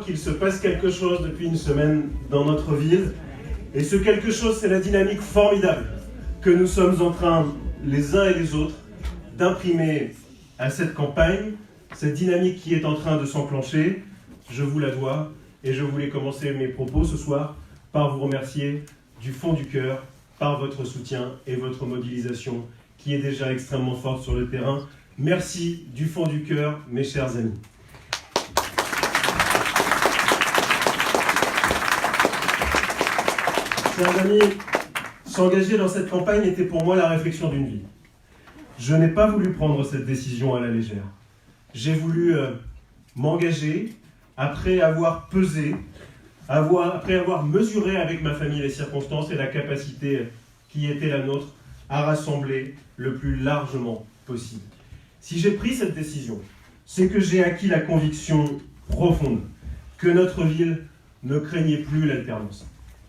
qu'il se passe quelque chose depuis une semaine dans notre ville. Et ce quelque chose, c'est la dynamique formidable que nous sommes en train, les uns et les autres, d'imprimer à cette campagne. Cette dynamique qui est en train de s'enclencher, je vous la dois. Et je voulais commencer mes propos ce soir par vous remercier du fond du cœur, par votre soutien et votre mobilisation qui est déjà extrêmement forte sur le terrain. Merci du fond du cœur, mes chers amis. Chers amis, s'engager dans cette campagne était pour moi la réflexion d'une vie. Je n'ai pas voulu prendre cette décision à la légère. J'ai voulu m'engager après avoir pesé, après avoir mesuré avec ma famille les circonstances et la capacité qui était la nôtre à rassembler le plus largement possible. Si j'ai pris cette décision, c'est que j'ai acquis la conviction profonde que notre ville ne craignait plus l'alternance,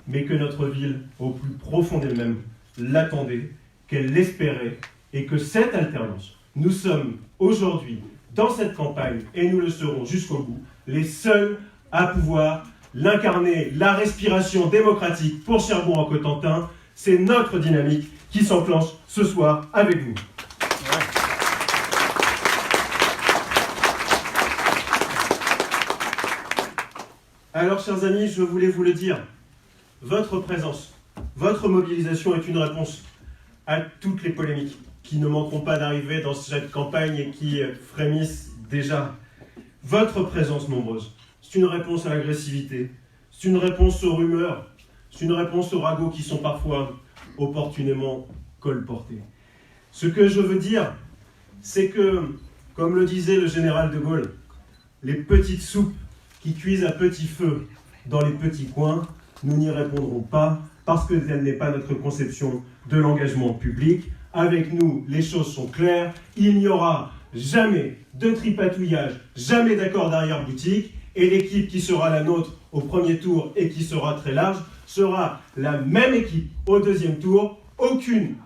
mais que notre ville, au plus profond d'elle-même, l'attendait, qu'elle l'espérait, et que cette alternance, nous sommes aujourd'hui, dans cette campagne, et nous le serons jusqu'au bout, les seuls à pouvoir l'incarner, la respiration démocratique pour Cherbourg-en-Cotentin. C'est notre dynamique qui s'enclenche ce soir avec vous. Alors, chers amis, je voulais vous le dire, votre présence, votre mobilisation est une réponse à toutes les polémiques qui ne manqueront pas d'arriver dans cette campagne et qui frémissent déjà. Votre présence nombreuse, c'est une réponse à l'agressivité, c'est une réponse aux rumeurs, c'est une réponse aux ragots qui sont parfois opportunément colportés. Ce que je veux dire, c'est que, comme le disait le général de Gaulle, les petites soupes qui cuisent à petit feu dans les petits coins, nous n'y répondrons pas parce que telle n'est pas notre conception de l'engagement public. Avec nous, les choses sont claires, il n'y aura jamais de tripatouillage, jamais d'accord d'arrière-boutique, et l'équipe qui sera la nôtre au premier tour et qui sera très large sera la même équipe au deuxième tour.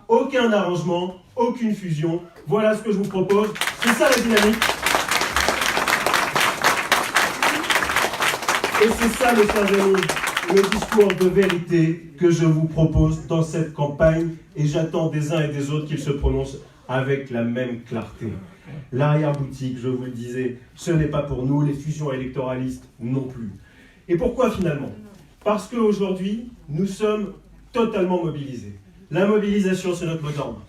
Aucun arrangement, aucune fusion. Voilà ce que je vous propose. C'est ça la dynamique. Et c'est ça, mes chers amis, le discours de vérité que je vous propose dans cette campagne. Et j'attends des uns et des autres qu'ils se prononcent avec la même clarté. L'arrière-boutique, je vous le disais, ce n'est pas pour nous, les fusions électoralistes non plus. Et pourquoi finalement ? Parce qu'aujourd'hui, nous sommes totalement mobilisés. La mobilisation, c'est notre mot d'ordre.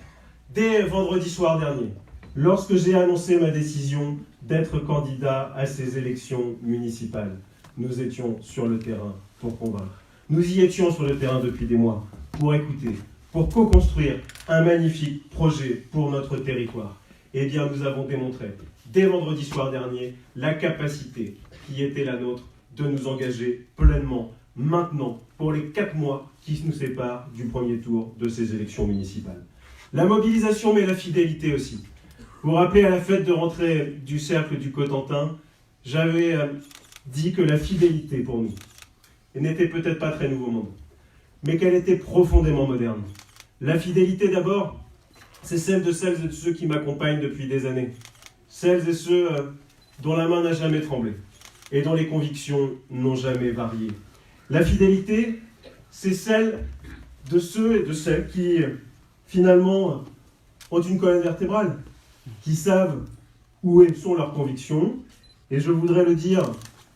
Dès vendredi soir dernier, lorsque j'ai annoncé ma décision d'être candidat à ces élections municipales, nous étions sur le terrain pour convaincre. Nous y étions sur le terrain depuis des mois pour écouter, pour co-construire un magnifique projet pour notre territoire. Eh bien, nous avons démontré, dès vendredi soir dernier, la capacité qui était la nôtre de nous engager pleinement, maintenant, pour les 4 mois qui nous séparent du premier tour de ces élections municipales. La mobilisation, mais la fidélité aussi. Vous vous rappelez, à la fête de rentrée du Cercle du Cotentin, j'avais dit que la fidélité, pour nous, n'était peut-être pas très nouveau monde, mais qu'elle était profondément moderne. La fidélité, d'abord, c'est celle de ceux qui m'accompagnent depuis des années. Celles et ceux dont la main n'a jamais tremblé et dont les convictions n'ont jamais varié. La fidélité, c'est celle de ceux et de celles qui, finalement, ont une colonne vertébrale, qui savent où sont leurs convictions. Et je voudrais le dire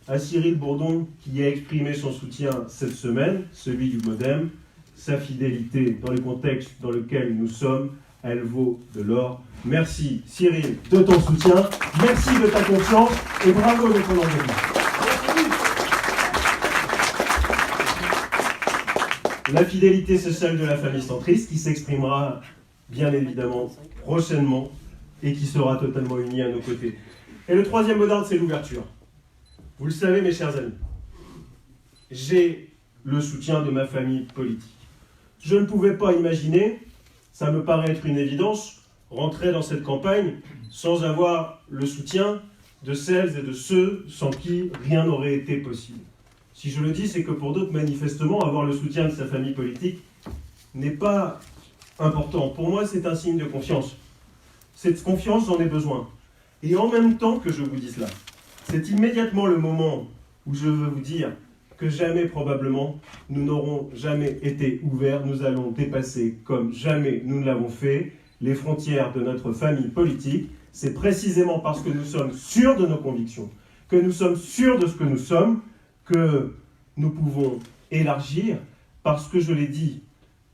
à Cyril Bourdon, qui a exprimé son soutien cette semaine, celui du MoDem, sa fidélité dans le contexte dans lequel nous sommes, elle vaut de l'or. Merci Cyril de ton soutien, merci de ta confiance et bravo de ton engagement. La fidélité, c'est celle de la famille centriste qui s'exprimera bien évidemment prochainement et qui sera totalement unie à nos côtés. Et le troisième mot d'ordre, c'est l'ouverture. Vous le savez, mes chers amis, j'ai le soutien de ma famille politique. Je ne pouvais pas imaginer, ça me paraît être une évidence, rentrer dans cette campagne sans avoir le soutien de celles et de ceux sans qui rien n'aurait été possible. Si je le dis, c'est que pour d'autres, manifestement, avoir le soutien de sa famille politique n'est pas important. Pour moi, c'est un signe de confiance. Cette confiance, j'en ai besoin. Et en même temps que je vous dis cela, c'est immédiatement le moment où je veux vous dire que jamais probablement nous n'aurons jamais été ouverts, nous allons dépasser comme jamais nous ne l'avons fait les frontières de notre famille politique. C'est précisément parce que nous sommes sûrs de nos convictions, que nous sommes sûrs de ce que nous sommes, que nous pouvons élargir, parce que je l'ai dit,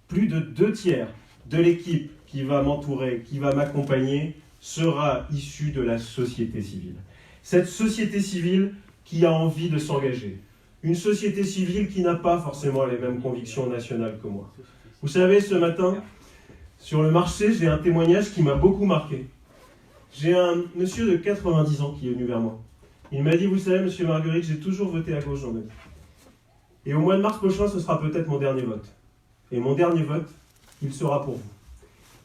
plus de 2/3 de l'équipe qui va m'entourer, qui va m'accompagner, sera issue de la société civile. Cette société civile qui a envie de s'engager. Une société civile qui n'a pas forcément les mêmes convictions nationales que moi. Vous savez, ce matin, sur le marché, j'ai un témoignage qui m'a beaucoup marqué. J'ai un monsieur de 90 ans qui est venu vers moi. Il m'a dit, vous savez, monsieur Marguerite, j'ai toujours voté à gauche dans ma vie. Et au mois de mars prochain, ce sera peut-être mon dernier vote. Et mon dernier vote, il sera pour vous.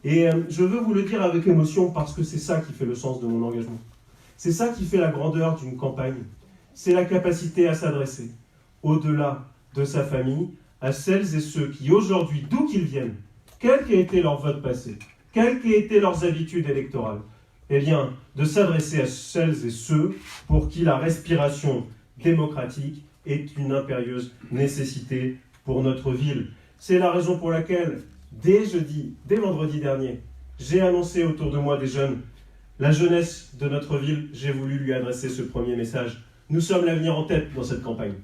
Et je veux vous le dire avec émotion parce que c'est ça qui fait le sens de mon engagement. C'est ça qui fait la grandeur d'une campagne. C'est la capacité à s'adresser, au-delà de sa famille, à celles et ceux qui aujourd'hui, d'où qu'ils viennent, quel qu'ait été leur vote passé, quelles qu'aient été leurs habitudes électorales, eh bien, de s'adresser à celles et ceux pour qui la respiration démocratique est une impérieuse nécessité pour notre ville. C'est la raison pour laquelle, dès vendredi dernier, j'ai annoncé autour de moi des jeunes, la jeunesse de notre ville, j'ai voulu lui adresser ce premier message. Nous sommes l'avenir en tête dans cette campagne.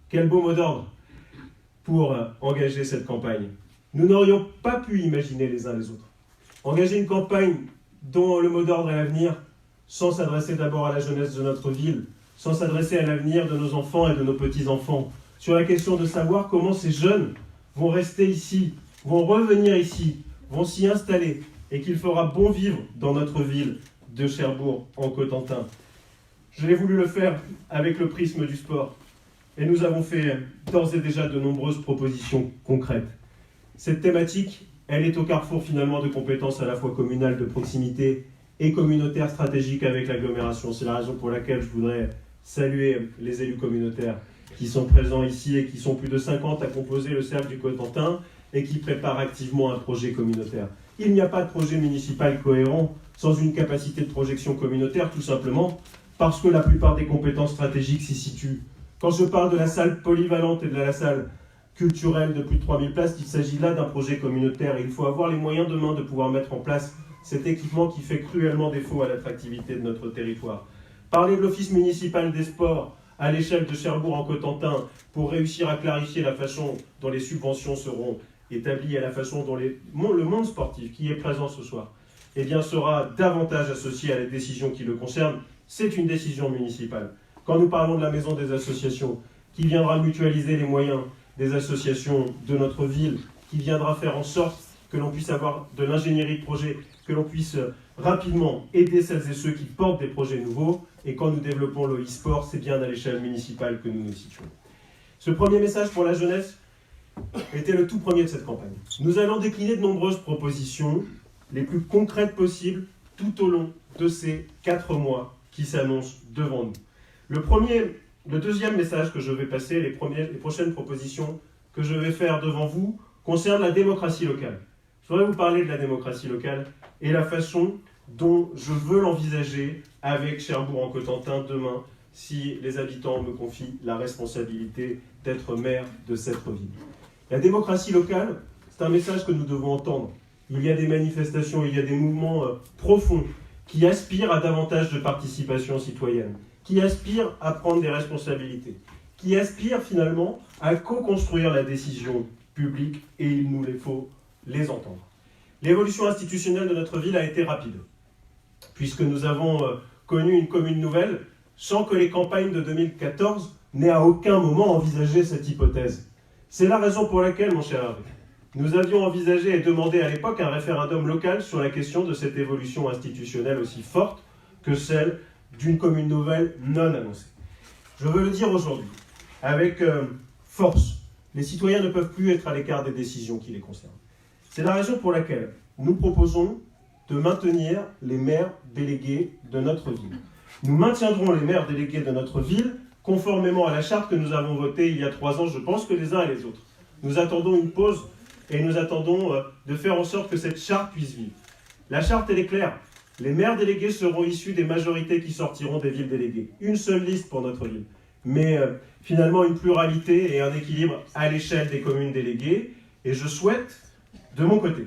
Quel beau mot d'ordre pour engager cette campagne. Nous n'aurions pas pu imaginer les uns les autres. Engager une campagne dont le mot d'ordre est l'avenir, sans s'adresser d'abord à la jeunesse de notre ville, sans s'adresser à l'avenir de nos enfants et de nos petits-enfants, sur la question de savoir comment ces jeunes vont rester ici, vont revenir ici, vont s'y installer, et qu'il fera bon vivre dans notre ville de Cherbourg en Cotentin. Je l'ai voulu le faire avec le prisme du sport, et nous avons fait d'ores et déjà de nombreuses propositions concrètes. Cette thématique, elle est au carrefour finalement de compétences à la fois communales de proximité et communautaires stratégiques avec l'agglomération. C'est la raison pour laquelle je voudrais saluer les élus communautaires qui sont présents ici et qui sont plus de 50 à composer le Cercle du Cotentin et qui préparent activement un projet communautaire. Il n'y a pas de projet municipal cohérent sans une capacité de projection communautaire, tout simplement parce que la plupart des compétences stratégiques s'y situent. Quand je parle de la salle polyvalente et de la salle culturelle de plus de 3000 places, il s'agit là d'un projet communautaire et il faut avoir les moyens demain de pouvoir mettre en place cet équipement qui fait cruellement défaut à l'attractivité de notre territoire. Parler de l'Office municipal des sports à l'échelle de Cherbourg en Cotentin pour réussir à clarifier la façon dont les subventions seront établies et la façon dont le monde sportif qui est présent ce soir eh bien, sera davantage associé à les décisions qui le concernent. C'est une décision municipale. Quand nous parlons de la maison des associations, qui viendra mutualiser les moyens des associations de notre ville, qui viendra faire en sorte que l'on puisse avoir de l'ingénierie de projet, que l'on puisse rapidement aider celles et ceux qui portent des projets nouveaux. Et quand nous développons le e-sport, c'est bien à l'échelle municipale que nous nous situons. Ce premier message pour la jeunesse était le tout premier de cette campagne. Nous allons décliner de nombreuses propositions, les plus concrètes possibles, tout au long de ces 4 mois qui s'annoncent devant nous. Le deuxième message que je vais passer, les prochaines propositions que je vais faire devant vous, concernent la démocratie locale. Je voudrais vous parler de la démocratie locale et la façon dont je veux l'envisager avec Cherbourg en Cotentin demain, si les habitants me confient la responsabilité d'être maire de cette ville. La démocratie locale, c'est un message que nous devons entendre. Il y a des manifestations, il y a des mouvements profonds qui aspirent à davantage de participation citoyenne, qui aspirent à prendre des responsabilités, qui aspirent finalement à co-construire la décision publique et il nous faut les entendre. L'évolution institutionnelle de notre ville a été rapide, puisque nous avons connu une commune nouvelle sans que les campagnes de 2014 n'aient à aucun moment envisagé cette hypothèse. C'est la raison pour laquelle, mon cher Hervé, nous avions envisagé et demandé à l'époque un référendum local sur la question de cette évolution institutionnelle aussi forte que celle d'une commune nouvelle non annoncée. Je veux le dire aujourd'hui, avec force, les citoyens ne peuvent plus être à l'écart des décisions qui les concernent. C'est la raison pour laquelle nous proposons de maintenir les maires délégués de notre ville. Nous maintiendrons les maires délégués de notre ville conformément à la charte que nous avons votée il y a 3 ans, je pense que les uns et les autres. Nous attendons une pause et nous attendons de faire en sorte que cette charte puisse vivre. La charte, elle est claire. Les maires délégués seront issus des majorités qui sortiront des villes déléguées. Une seule liste pour notre ville. Mais finalement une pluralité et un équilibre à l'échelle des communes déléguées. Et je souhaite, de mon côté,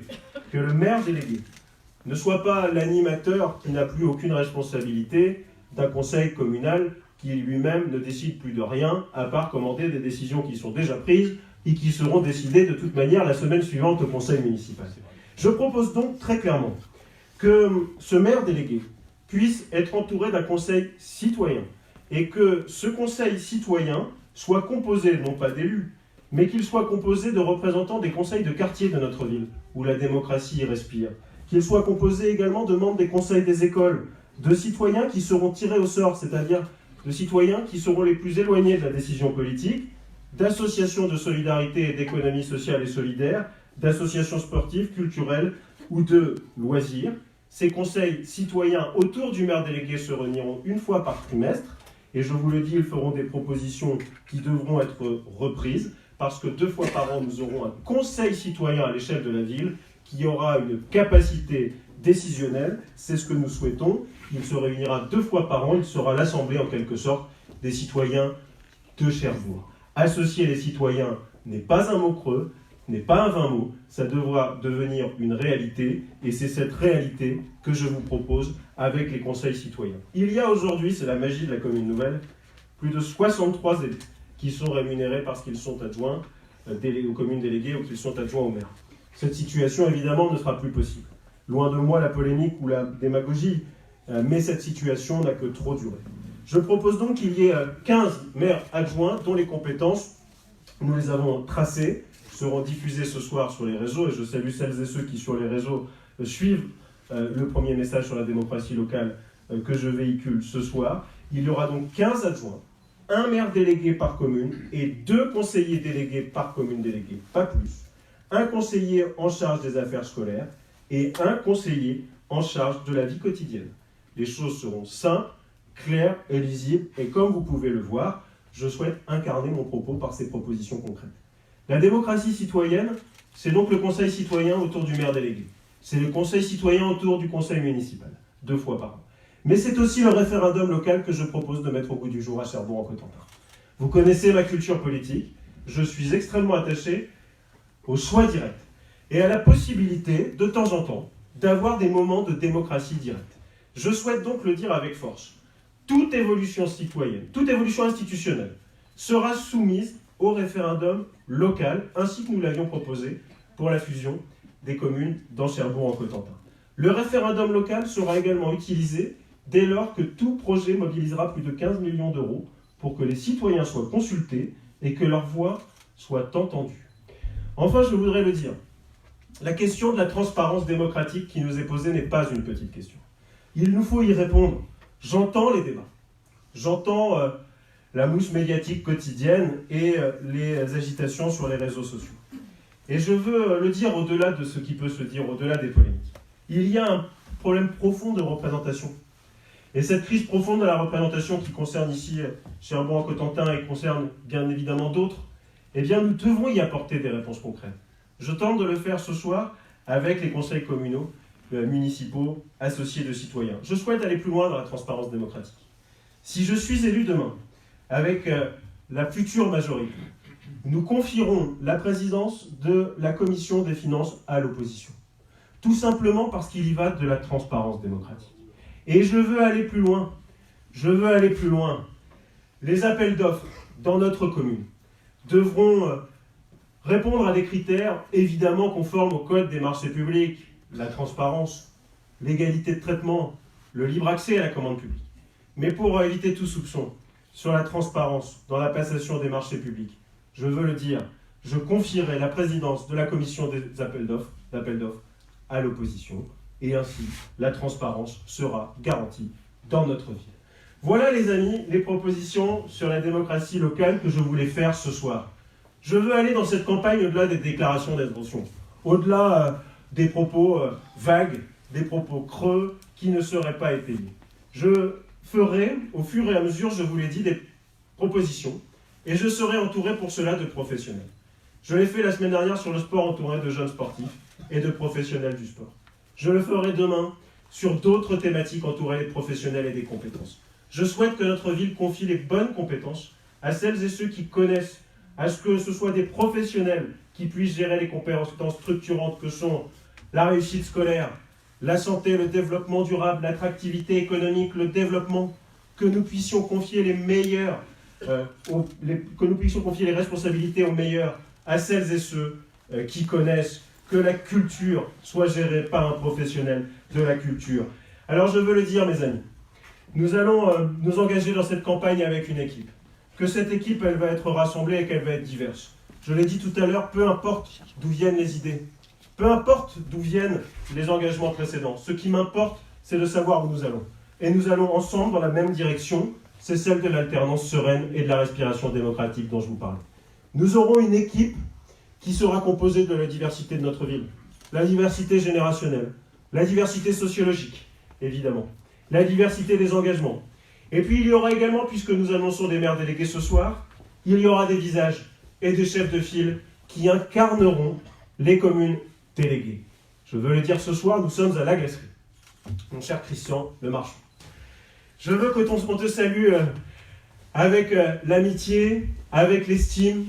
que le maire délégué ne soit pas l'animateur qui n'a plus aucune responsabilité d'un conseil communal qui lui-même ne décide plus de rien, à part commenter des décisions qui sont déjà prises et qui seront décidées de toute manière la semaine suivante au conseil municipal. Je propose donc très clairement que ce maire délégué puisse être entouré d'un conseil citoyen et que ce conseil citoyen soit composé, non pas d'élus, mais qu'il soit composé de représentants des conseils de quartier de notre ville, où la démocratie y respire, qu'il soit composé également de membres des conseils des écoles, de citoyens qui seront tirés au sort, c'est-à-dire de citoyens qui seront les plus éloignés de la décision politique, d'associations de solidarité et d'économie sociale et solidaire, d'associations sportives, culturelles ou de loisirs. Ces conseils citoyens autour du maire délégué se réuniront une fois par trimestre, et je vous le dis, ils feront des propositions qui devront être reprises, parce que 2 fois par an, nous aurons un conseil citoyen à l'échelle de la ville qui aura une capacité décisionnelle, c'est ce que nous souhaitons. Il se réunira 2 fois par an, il sera l'assemblée en quelque sorte des citoyens de Cherbourg. Associer les citoyens n'est pas un mot creux, n'est pas un vain mot, ça devra devenir une réalité, et c'est cette réalité que je vous propose avec les conseils citoyens. Il y a aujourd'hui, c'est la magie de la commune nouvelle, plus de 63 élus qui sont rémunérés parce qu'ils sont adjoints aux communes déléguées ou qu'ils sont adjoints au maire. Cette situation, évidemment, ne sera plus possible. Loin de moi la polémique ou la démagogie, mais cette situation n'a que trop duré. Je propose donc qu'il y ait 15 maires adjoints dont les compétences, nous les avons tracées, seront diffusées ce soir sur les réseaux, et je salue celles et ceux qui, sur les réseaux, suivent le premier message sur la démocratie locale que je véhicule ce soir. Il y aura donc 15 adjoints, un maire délégué par commune et 2 conseillers délégués par commune déléguée, pas plus. Un conseiller en charge des affaires scolaires et un conseiller en charge de la vie quotidienne. Les choses seront simples, claires et lisibles, et comme vous pouvez le voir, je souhaite incarner mon propos par ces propositions concrètes. La démocratie citoyenne, c'est donc le conseil citoyen autour du maire délégué. C'est le conseil citoyen autour du conseil municipal, 2 fois par an. Mais c'est aussi le référendum local que je propose de mettre au goût du jour à Cherbourg-en-Cotentin. Vous connaissez ma culture politique, je suis extrêmement attaché au choix direct et à la possibilité, de temps en temps, d'avoir des moments de démocratie directe. Je souhaite donc le dire avec force. Toute évolution citoyenne, toute évolution institutionnelle sera soumise au référendum local, ainsi que nous l'avions proposé pour la fusion des communes dans Cherbourg-en-Cotentin. Le référendum local sera également utilisé dès lors que tout projet mobilisera plus de 15 millions d'euros pour que les citoyens soient consultés et que leur voix soit entendue. Enfin, je voudrais le dire, la question de la transparence démocratique qui nous est posée n'est pas une petite question. Il nous faut y répondre. J'entends les débats, j'entends la mousse médiatique quotidienne et les agitations sur les réseaux sociaux. Et je veux le dire au-delà de ce qui peut se dire, au-delà des polémiques. Il y a un problème profond de représentation. Et cette crise profonde de la représentation qui concerne ici Cherbourg-en-Cotentin et concerne bien évidemment d'autres, eh bien nous devons y apporter des réponses concrètes. Je tente de le faire ce soir avec les conseils communaux, municipaux, associés de citoyens. Je souhaite aller plus loin dans la transparence démocratique. Si je suis élu demain, avec la future majorité, nous confierons la présidence de la commission des finances à l'opposition. Tout simplement parce qu'il y va de la transparence démocratique. Et je veux aller plus loin. Je veux aller plus loin. Les appels d'offres dans notre commune devront répondre à des critères évidemment conformes au code des marchés publics, la transparence, l'égalité de traitement, le libre accès à la commande publique. Mais pour éviter tout soupçon sur la transparence dans la passation des marchés publics, je veux le dire, je confierai la présidence de la commission des appels d'offres à l'opposition, et ainsi la transparence sera garantie dans notre ville. Voilà les amis, les propositions sur la démocratie locale que je voulais faire ce soir. Je veux aller dans cette campagne au-delà des déclarations d'intention, au-delà des propos vagues, des propos creux qui ne seraient pas étayés. Je ferai, au fur et à mesure, je vous l'ai dit, des propositions, et je serai entouré pour cela de professionnels. Je l'ai fait la semaine dernière sur le sport, entouré de jeunes sportifs et de professionnels du sport. Je le ferai demain sur d'autres thématiques entourées des professionnels et des compétences. Je souhaite que notre ville confie les bonnes compétences à celles et ceux qui connaissent, à ce que ce soit des professionnels qui puissent gérer les compétences structurantes que sont la réussite scolaire, la santé, le développement durable, l'attractivité économique, le développement, que nous puissions confier les meilleurs, que nous puissions confier les responsabilités aux meilleurs, à celles et ceux qui connaissent, que la culture soit gérée par un professionnel de la culture. Alors je veux le dire, mes amis, nous allons nous engager dans cette campagne avec une équipe. Que cette équipe, elle va être rassemblée et qu'elle va être diverse. Je l'ai dit tout à l'heure, peu importe d'où viennent les idées, peu importe d'où viennent les engagements précédents. Ce qui m'importe, c'est de savoir où nous allons. Et nous allons ensemble dans la même direction, c'est celle de l'alternance sereine et de la respiration démocratique dont je vous parlais. Nous aurons une équipe qui sera composée de la diversité de notre ville, la diversité générationnelle, la diversité sociologique, évidemment, la diversité des engagements. Et puis il y aura également, puisque nous annonçons des maires délégués ce soir, il y aura des visages et des chefs de file qui incarneront les communes déléguées. Je veux le dire ce soir, nous sommes à la glacerie. Mon cher Christian Le Marchand. Je veux qu'on te salue avec l'amitié, avec l'estime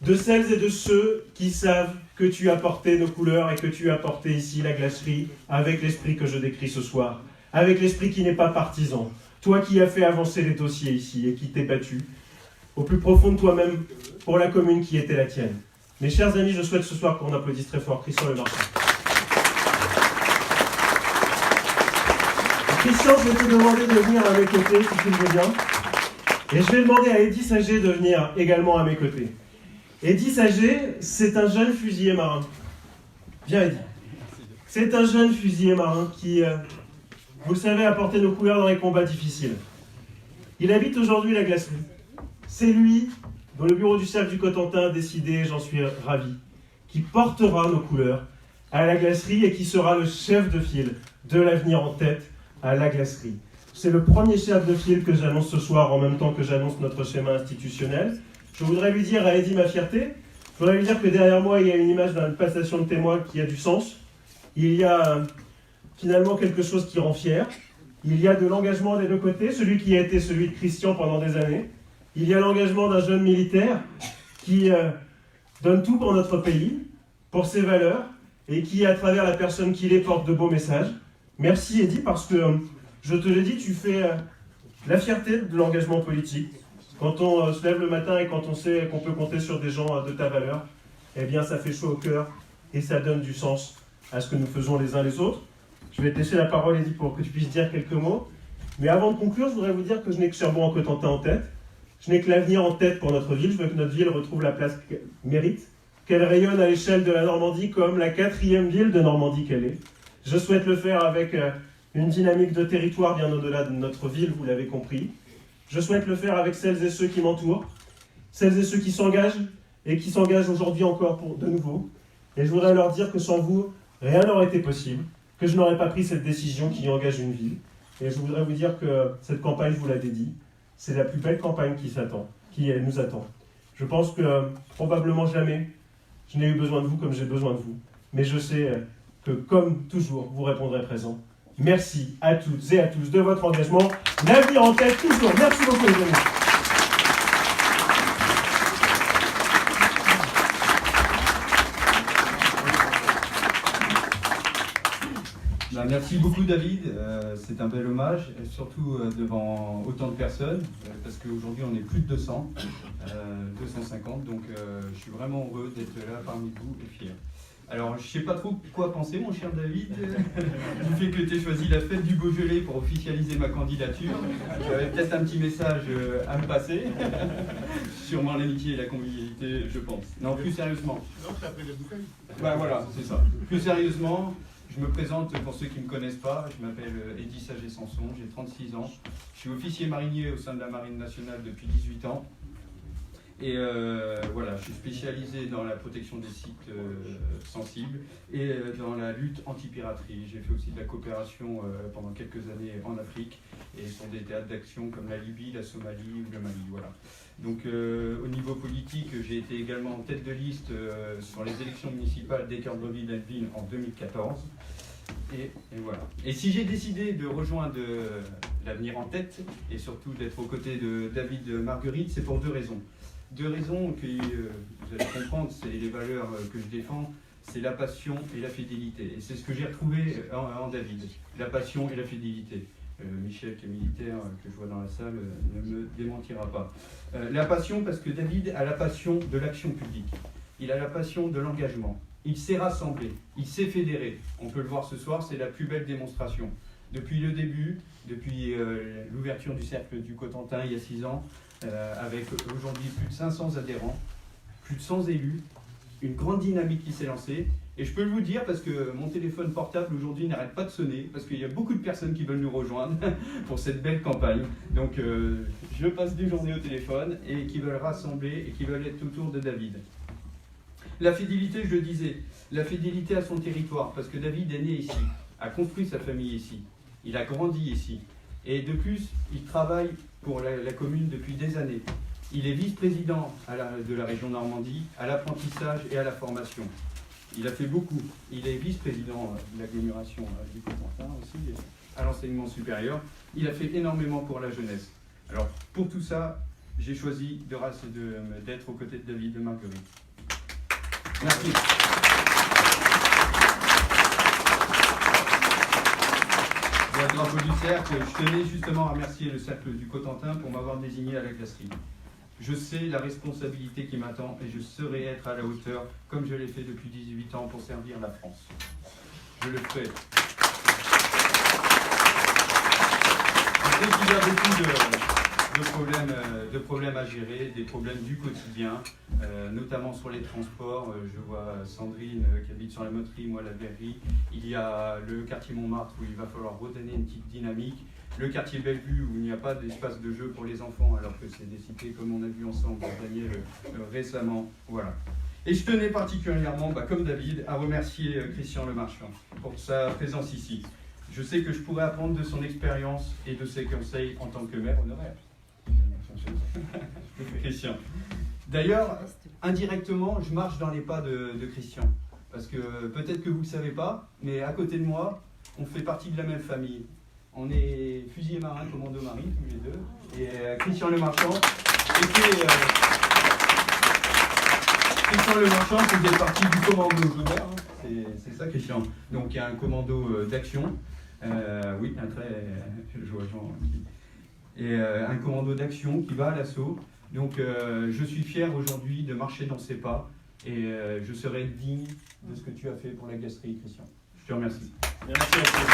de celles et de ceux qui savent que tu as porté nos couleurs et que tu as porté ici la glacerie avec l'esprit que je décris ce soir, avec l'esprit qui n'est pas partisan. Toi qui as fait avancer les dossiers ici et qui t'es battu au plus profond de toi-même pour la commune qui était la tienne. Mes chers amis, je souhaite ce soir qu'on applaudisse très fort Christian Le Marchand. Christian, je vais te demander de venir à mes côtés, si tu le veux bien. Et je vais demander à Eddy Sager de venir également à mes côtés. Eddy Sager, c'est un jeune fusilier marin. Viens, Eddy. C'est un jeune fusilier marin qui, vous le savez, a porté nos couleurs dans les combats difficiles. Il habite aujourd'hui la glacerie. C'est lui, dont le bureau du cercle du Cotentin a décidé, j'en suis ravi, qui portera nos couleurs à la glacerie et qui sera le chef de file de l'avenir en tête à la glacerie. C'est le premier chef de file que j'annonce ce soir en même temps que j'annonce notre schéma institutionnel. Je voudrais lui dire à Eddy ma fierté. Je voudrais lui dire que derrière moi, il y a une image d'une passation de témoin qui a du sens. Il y a finalement quelque chose qui rend fier. Il y a de l'engagement des deux côtés, celui qui a été celui de Christian pendant des années. Il y a l'engagement d'un jeune militaire qui donne tout pour notre pays, pour ses valeurs, et qui, à travers la personne qu'il est, porte de beaux messages. Merci Eddy, parce que, je te l'ai dit, tu fais la fierté de l'engagement politique. Quand on se lève le matin et quand on sait qu'on peut compter sur des gens de ta valeur, eh bien ça fait chaud au cœur et ça donne du sens à ce que nous faisons les uns les autres. Je vais te laisser la parole, Eddy, pour que tu puisses dire quelques mots. Mais avant de conclure, je voudrais vous dire que je n'ai que Cherbourg-en-Cotentin en tête. Je n'ai que l'avenir en tête pour notre ville. Je veux que notre ville retrouve la place qu'elle mérite, qu'elle rayonne à l'échelle de la Normandie comme la 4e ville de Normandie qu'elle est. Je souhaite le faire avec une dynamique de territoire bien au-delà de notre ville, vous l'avez compris. Je souhaite le faire avec celles et ceux qui m'entourent, celles et ceux qui s'engagent et qui s'engagent aujourd'hui encore de nouveau. Et je voudrais leur dire que sans vous, rien n'aurait été possible, que je n'aurais pas pris cette décision qui engage une ville. Et je voudrais vous dire que cette campagne, je vous la dédie, c'est la plus belle campagne qui nous attend. Je pense que probablement jamais je n'ai eu besoin de vous comme j'ai besoin de vous. Mais je sais que, comme toujours, vous répondrez présent. Merci à toutes et à tous de votre engagement. L'avenir en tête toujours. Merci beaucoup les amis. Merci beaucoup David, c'est un bel hommage, surtout devant autant de personnes, parce qu'aujourd'hui on est plus de 200, 250, donc je suis vraiment heureux d'être là parmi vous et fier. Alors je ne sais pas trop quoi penser mon cher David, du fait que tu aies choisi la fête du Beaujolais pour officialiser ma candidature. J'avais peut-être un petit message à me passer, sûrement l'amitié et la convivialité je pense. Non, plus sérieusement. Non, tu as pris les bouteilles. Bah voilà, c'est ça. Plus sérieusement. Je me présente pour ceux qui ne me connaissent pas, je m'appelle Eddy Sager-Sanson, j'ai 36 ans. Je suis officier marinier au sein de la Marine nationale depuis 18 ans. Et voilà, je suis spécialisé dans la protection des sites sensibles et dans la lutte anti-piraterie. J'ai fait aussi de la coopération pendant quelques années en Afrique et sur des théâtres d'action comme la Libye, la Somalie ou le Mali. Voilà. Donc au niveau politique, j'ai été également en tête de liste sur les élections municipales d'Équeurdreville-Elville en 2014. Et voilà. Et si j'ai décidé de rejoindre l'avenir en tête et surtout d'être aux côtés de David Marguerite, c'est pour deux raisons. Deux raisons que vous allez comprendre, c'est les valeurs que je défends, c'est la passion et la fidélité. Et c'est ce que j'ai retrouvé en David, la passion et la fidélité. Michel, qui est militaire, que je vois dans la salle, ne me démentira pas. La passion, parce que David a la passion de l'action publique. Il a la passion de l'engagement. Il s'est rassemblé, il s'est fédéré. On peut le voir ce soir, c'est la plus belle démonstration. Depuis le début, depuis l'ouverture du Cercle du Cotentin il y a 6 ans, avec aujourd'hui plus de 500 adhérents, plus de 100 élus, une grande dynamique qui s'est lancée. Et je peux vous dire, parce que mon téléphone portable aujourd'hui n'arrête pas de sonner, parce qu'il y a beaucoup de personnes qui veulent nous rejoindre pour cette belle campagne. Donc je passe des journées au téléphone et qui veulent rassembler et qui veulent être autour de David. La fidélité, je le disais, la fidélité à son territoire, parce que David est né ici, a construit sa famille ici, il a grandi ici. Et de plus, il travaille pour la commune depuis des années. Il est vice-président de la région Normandie, à l'apprentissage et à la formation. Il a fait beaucoup. Il est vice-président de l'agglomération du Cotentin aussi, à l'enseignement supérieur. Il a fait énormément pour la jeunesse. Alors, pour tout ça, j'ai choisi d'être aux côtés de David Marguerite. Merci. Le drapeau du cercle, je tenais justement à remercier le Cercle du Cotentin pour m'avoir désigné à la glacerie. Je sais la responsabilité qui m'attend et je saurai être à la hauteur, comme je l'ai fait depuis 18 ans, pour servir la France. Je le ferai. Je sais qu'il y a beaucoup de problèmes à gérer, des problèmes du quotidien, notamment sur les transports. Je vois Sandrine qui habite sur la Moterie, moi la Verrerie. Il y a le quartier Montmartre où il va falloir redonner une petite dynamique. Le quartier Bellevue où il n'y a pas d'espace de jeu pour les enfants alors que c'est des cités comme on a vu ensemble Daniel récemment. Voilà. Et je tenais particulièrement, comme David, à remercier Christian Lemarchand pour sa présence ici. Je sais que je pourrais apprendre de son expérience et de ses conseils en tant que maire honoraire. Christian. D'ailleurs, indirectement, je marche dans les pas de Christian. Parce que peut-être que vous ne le savez pas, mais à côté de moi, on fait partie de la même famille. On est fusilier marin, commando marine, tous les deux. Et Christian Lemarchand était... Christian Lemarchand faisait partie du commando Joubert. C'est ça, Christian. Donc il y a un commando d'action. Oui, un très... Je vois Jean. Et un commando d'action qui va à l'assaut. Donc je suis fier aujourd'hui de marcher dans ses pas et je serai digne de ce que tu as fait pour la glacerie, Christian. Je te remercie. Merci à vous.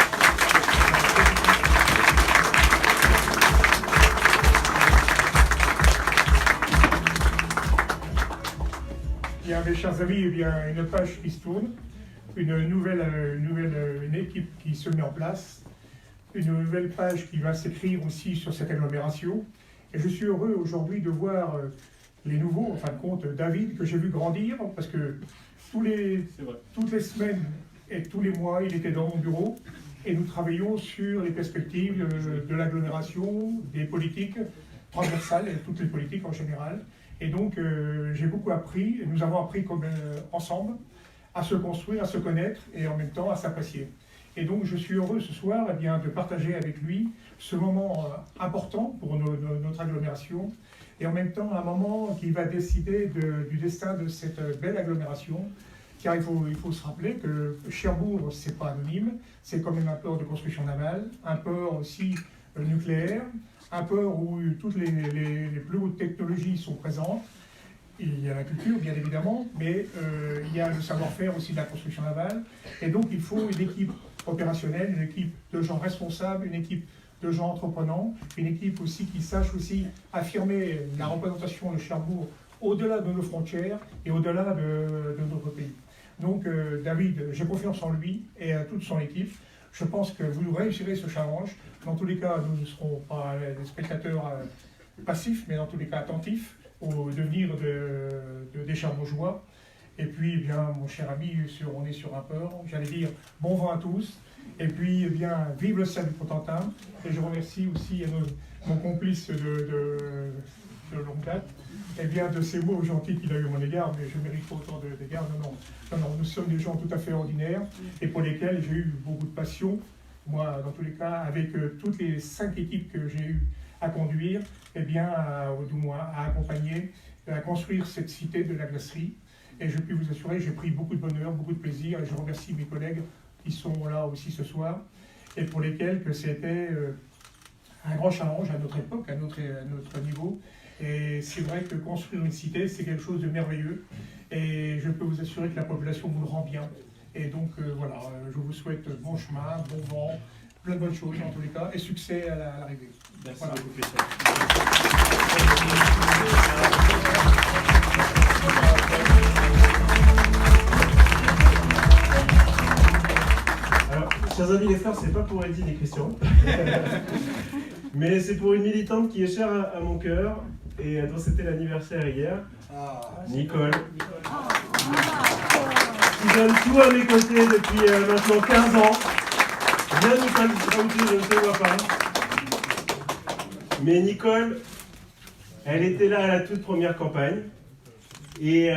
Bien, mes chers amis, il y a une page qui se tourne, une équipe qui se met en place, une nouvelle page qui va s'écrire aussi sur cette agglomération. Et je suis heureux aujourd'hui de voir les nouveaux, en fin de compte, David, que j'ai vu grandir, parce que toutes les semaines et tous les mois, il était dans mon bureau, et nous travaillons sur les perspectives de l'agglomération, des politiques transversales, et toutes les politiques en général. Et donc, j'ai beaucoup appris, et nous avons appris ensemble à se construire, à se connaître, et en même temps à s'apprécier. Et donc, je suis heureux ce soir de partager avec lui ce moment important pour notre agglomération, et en même temps un moment qui va décider du destin de cette belle agglomération, car il faut se rappeler que Cherbourg, c'est pas anonyme, c'est quand même un port de construction navale, un port aussi nucléaire, un port où toutes les plus hautes technologies sont présentes. Il y a la culture, bien évidemment, mais il y a le savoir-faire aussi de la construction navale. Et donc, il faut une équipe opérationnelle, une équipe de gens responsables, une équipe de gens entreprenants, une équipe aussi qui sache aussi affirmer la représentation de Cherbourg au-delà de nos frontières et au-delà de notre pays. Donc, David, j'ai confiance en lui et à toute son équipe. Je pense que vous réussirez ce challenge. Dans tous les cas, nous ne serons pas des spectateurs passifs, mais dans tous les cas attentifs au devenir des Cherbourgeois. Et puis, eh bien, mon cher ami, on est sur un port. J'allais dire bon vent à tous. Et puis, eh bien, vive le Cercle du Cotentin. Et je remercie aussi mon complice de longue date, eh bien, de ces mots gentils qu'il a eu à mon égard, mais je ne mérite pas autant d'égards. Non, nous sommes des gens tout à fait ordinaires et pour lesquels j'ai eu beaucoup de passion moi, dans tous les cas, avec toutes les 5 équipes que j'ai eu à conduire, eh bien, du moins à accompagner, à construire cette cité de la glacerie. Et je puis vous assurer, j'ai pris beaucoup de bonheur, beaucoup de plaisir, et je remercie mes collègues qui sont là aussi ce soir, et pour lesquels que c'était un grand challenge à notre époque, à notre niveau. Et c'est vrai que construire une cité, c'est quelque chose de merveilleux, et je peux vous assurer que la population vous le rend bien. Et donc voilà, je vous souhaite bon chemin, bon vent, plein de bonnes choses en tous les cas, et succès à l'arrivée. Merci voilà. beaucoup, Christian. Alors, chers amis les frères, c'est pas pour Eddy et Christian, mais c'est pour une militante qui est chère à mon cœur et dont c'était l'anniversaire hier, Nicole, qui donne tout à mes côtés depuis maintenant 15 ans. Bien Nicole, je ne te vois pas. Mais Nicole, elle était là à la toute première campagne et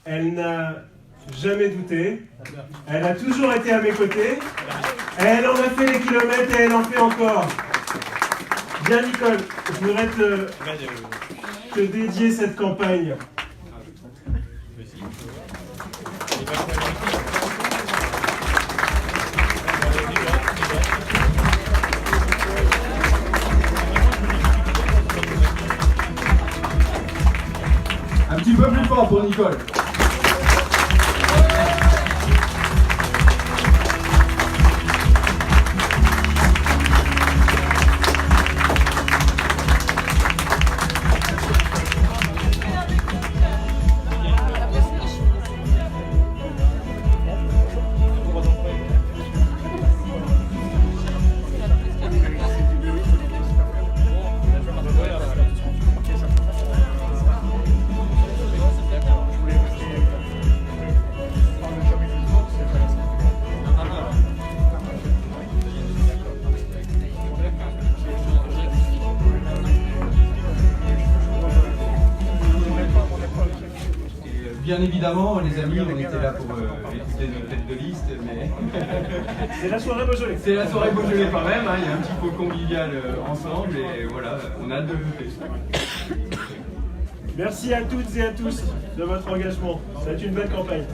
elle n'a jamais douté. Elle a toujours été à mes côtés. Elle en a fait les kilomètres et elle en fait encore. Bien Nicole, je voudrais te dédier cette campagne. Un petit peu plus fort pour Nicole. Bien évidemment, les amis, on était là pour écouter nos têtes de liste, mais C'est la soirée Beaujolais. c'est la soirée Beaujolais quand même, hein, il y a un petit peu convivial ensemble et voilà, on a hâte de voter. Merci à toutes et à tous de votre engagement. C'est une belle campagne.